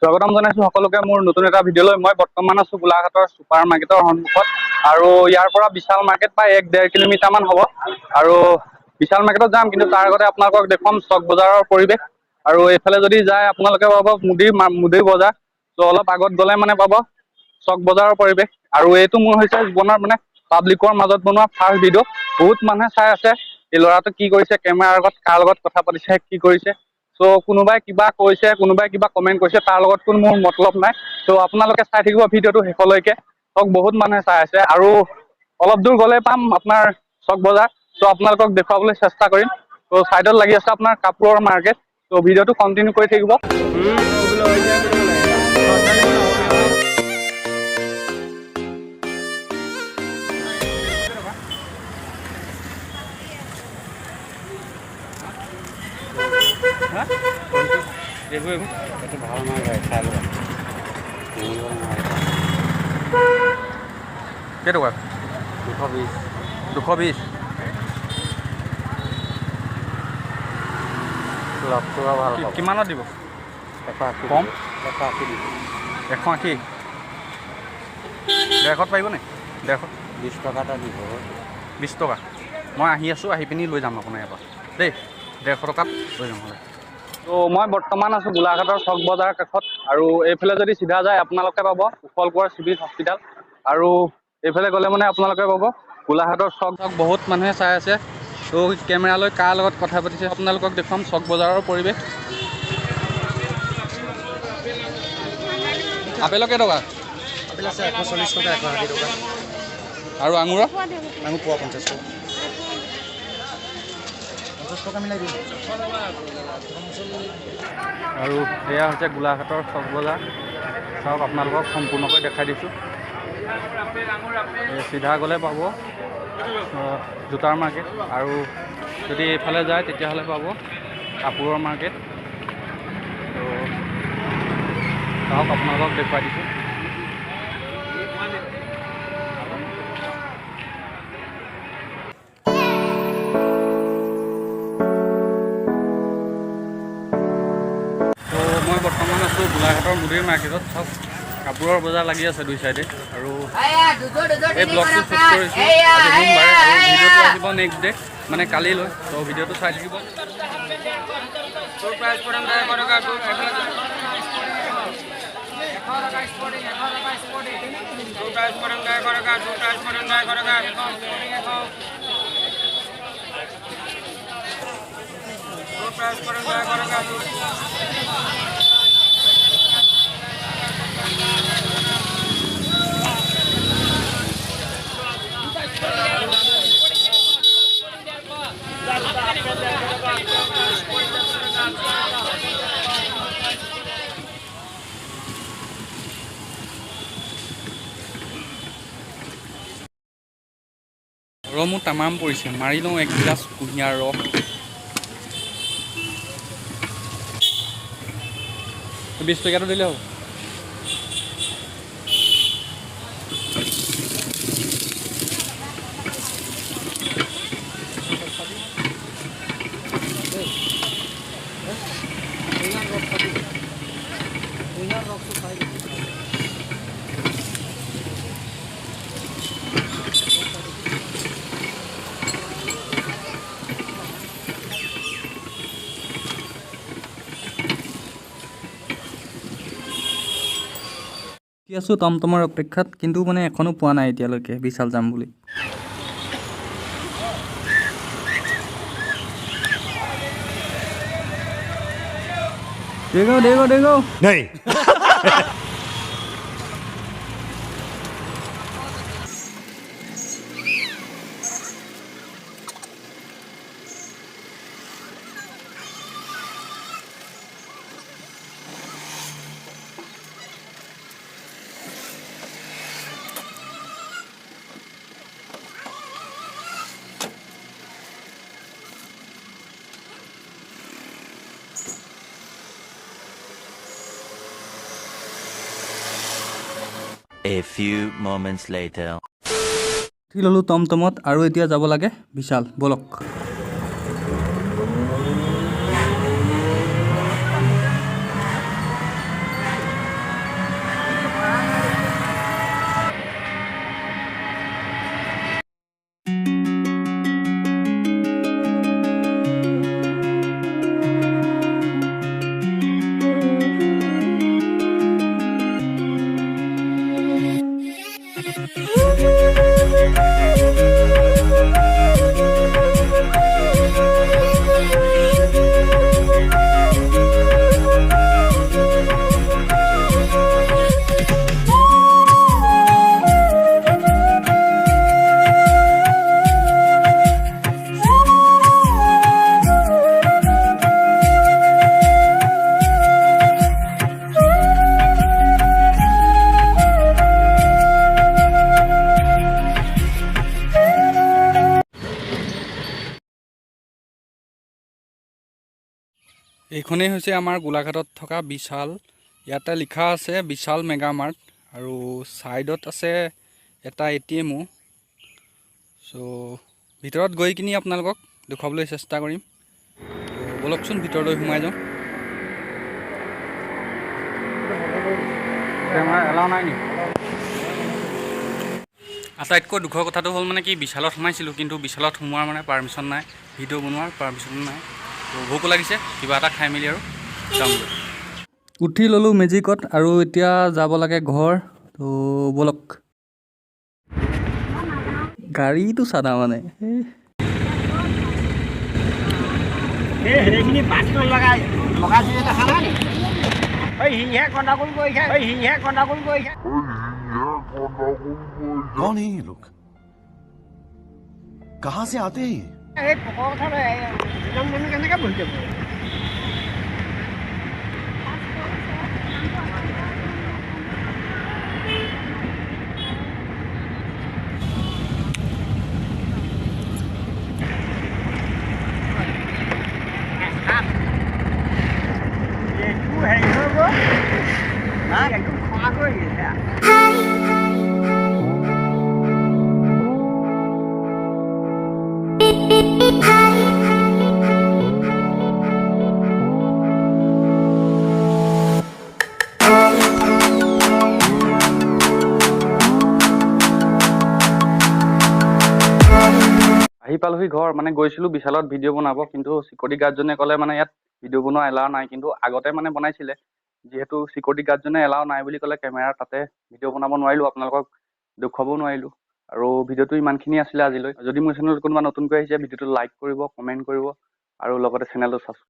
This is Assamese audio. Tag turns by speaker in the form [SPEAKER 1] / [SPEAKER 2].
[SPEAKER 1] স্বাগতম জানাইছো সকলোকে মোৰ নতুন এটা ভিডিঅ'লৈ। মই বৰ্তমান আছো গোলাঘাটৰ ছুপাৰ মাৰ্কেটৰ সন্মুখত আৰু ইয়াৰ পৰা বিশাল মাৰ্কেট প্ৰায় 1-1.5 কিলোমিটাৰ মান হ'ব আৰু বিশাল মাৰ্কেটত যাম, কিন্তু তাৰ আগতে আপোনালোকক দেখুৱাম চক বজাৰৰ পৰিৱেশ। আৰু এইফালে যদি যায় আপোনালোকে পাব মুদিৰ বজাৰ। তো অলপ আগত গ'লে মানে পাব চক বজাৰৰ পৰিৱেশ। আৰু এইটো মোৰ হৈছে জীৱনৰ মানে পাব্লিকৰ মাজত বনোৱা ফাৰ্ষ্ট ভিডিঅ'। বহুত মানুহে চাই আছে এই ল'ৰাটো কি কৰিছে, কেমেৰাৰ আগত কাৰ লগত কথা পাতিছে, কি কৰিছে। ত' কোনোবাই কিবা কৈছে, কোনোবাই কিবা কমেণ্ট কৰিছে, তাৰ লগত কোনো মোৰ মতলব নাই। ত' আপোনালোকে চাই থাকিব ভিডিঅ'টো শেষলৈকে। চক বহুত মানুহে চাই আছে আৰু অলপ দূৰ গ'লে পাম আপোনাৰ চক বজাৰ। ত' আপোনালোকক দেখুৱাবলৈ চেষ্টা কৰিম। ত' চাইডত লাগি আছে আপোনাৰ কাপোৰৰ মাৰ্কেট। ত' ভিডিঅ'টো কণ্টিনিউ কৰি থাকিব।
[SPEAKER 2] ভাল নহয় খাই লোৱা
[SPEAKER 1] কেইটকা?
[SPEAKER 2] 220
[SPEAKER 1] 220।
[SPEAKER 2] লগটো ভাল পাব।
[SPEAKER 1] কিমানত দিব?
[SPEAKER 2] 180
[SPEAKER 1] কম
[SPEAKER 2] 180 দিব।
[SPEAKER 1] 180। 150 পাৰিব নে? 150
[SPEAKER 2] 20 টকা এটা দিব।
[SPEAKER 1] 20 টকা। মই আহি আছোঁ, আহি পিনি লৈ যাম আপোনাৰ ইয়াৰ পৰা দেই। 150 টকাত লৈ যাম হ'লে। ত' মই বৰ্তমান আছোঁ গোলাঘাটৰ চক বজাৰৰ কাষত আৰু এইফালে যদি চিধা যায় আপোনালোকে পাব কুশল কোঁৱৰ চিভিল হস্পিটেল। আৰু এইফালে গ'লে মানে আপোনালোকে পাব গোলাঘাটৰ চক। বহুত মানুহে চাই আছে। ত' কেমেৰালৈ কাৰ লগত কথা পাতিছে আপোনালোকক দেখুৱাম চক বজাৰৰ পৰিৱেশ। আপেলৰ কেইটকা?
[SPEAKER 2] আপেল আছে 140 টকা, 160 টকা।
[SPEAKER 1] আৰু আঙুৰৰ?
[SPEAKER 2] আঙুৰ পোৱা 50 টকা। 50 টকা মিলাই দিম।
[SPEAKER 1] আৰু এয়া হৈছে গোলাঘাটৰ চক বজাৰ। চাওক আপোনালোকক সম্পূৰ্ণকৈ দেখাই দিছোঁ। চিধা গ'লে পাব জোতাৰ মাৰ্কেট আৰু যদি এইফালে যায় তেতিয়াহ'লে পাব কাপোৰৰ মাৰ্কেট। তো চাওক আপোনালোকক দেখুৱাই দিছোঁ। মই বৰ্তমান আছোঁ গোলাঘাটৰ মুদিৰ মাৰ্কেটত। চাওক কাপোৰৰ বজাৰ লাগি আছে দুই চাইডে আৰু এই ব্লগটো শ্বুট কৰিছোঁ আজি সোমবাৰে আৰু ভিডিঅ'টো আহিব নেক্সট ডে মানে কালিলৈ। তো ভিডিঅ'টো চাই থাকিব। মোৰ তামাম পৰিছে, মাৰি লওঁ এক গিলাচ কুঁহিয়াৰ ৰস। তো 20 টকীয়াটো দিলে হ'ব। আছোঁ টমটমৰ অপেক্ষাত, কিন্তু মানে এখনো পোৱা নাই এতিয়ালৈকে বিশাল যাম বুলি। দেগো
[SPEAKER 2] नहीं।
[SPEAKER 3] A few moments later.
[SPEAKER 1] উঠি ল'লোঁ টমটমত আৰু এতিয়া যাব লাগে বিশাল। বলক। এইখনেই হৈছে আমাৰ গোলাঘাটত থকা বিশাল। ইয়াতে লিখা আছে বিশাল মেগা মাৰ্ট আৰু ছাইডত আছে এটা ATM-ও। চ' ভিতৰত গৈ কিনি আপোনালোকক দেখুৱাবলৈ চেষ্টা কৰিম। ত' বলকচোন ভিতৰলৈ সোমাই যাওঁ। এলাও নাই নি? আটাইতকৈ দুখৰ কথাটো হ'ল মানে কি বিশালত সোমাইছিলোঁ, কিন্তু বিশালত সোমোৱাৰ মানে পাৰ্মিশ্যন নাই, ভিডিঅ' বনোৱাৰ পাৰ্মিশ্যন নাই। ত' ভোকো লাগিছে, কিবা এটা খাই মেলি আৰু যামগৈ। উঠি ল'লোঁ মেজিকত আৰু এতিয়া যাব লাগে ঘৰ। ত' ব'লক। গাড়ীটো চাদা মানে
[SPEAKER 4] সেইখিনি বাছটো লগাইছে দেখা নাই নি? সিহে গণ্ডগোল কৰিছে, সিহে গণ্ডগোল কৰিছে।
[SPEAKER 5] कौन है ये लोग कहां से आते हैं
[SPEAKER 4] এই পকৰ কথা দুজন মানুহ কেনেকৈ বহি যাব? এইটো হেৰি হৈ গ'ল, একদম খোৱা কৰি দিছে।
[SPEAKER 1] আহি পালোহি ঘৰ। মানে গৈছিলোঁ বিশালত ভিডিঅ' বনাব, কিন্তু চিকিউৰিটি গাৰ্ডজনে ক'লে মানে ইয়াত ভিডিঅ' বনোৱা এলাও নাই। কিন্তু আগতে মানে বনাইছিলে, যিহেতু চিকিউৰিটি গাৰ্ডজনে এলাও নাই বুলি ক'লে কেমেৰা তাতে ভিডিঅ' বনাব নোৱাৰিলোঁ, আপোনালোকক দেখুৱাবও নোৱাৰিলোঁ। আৰু ভিডিঅ'টো ইমানখিনি আছিলে আজিলৈ। যদি মোৰ চেনেলত কোনোবা নতুনকৈ আহিছে, ভিডিঅ'টো লাইক কৰিব, কমেণ্ট কৰিব আৰু লগতে চেনেলটো ছাবস্ক্ৰাইব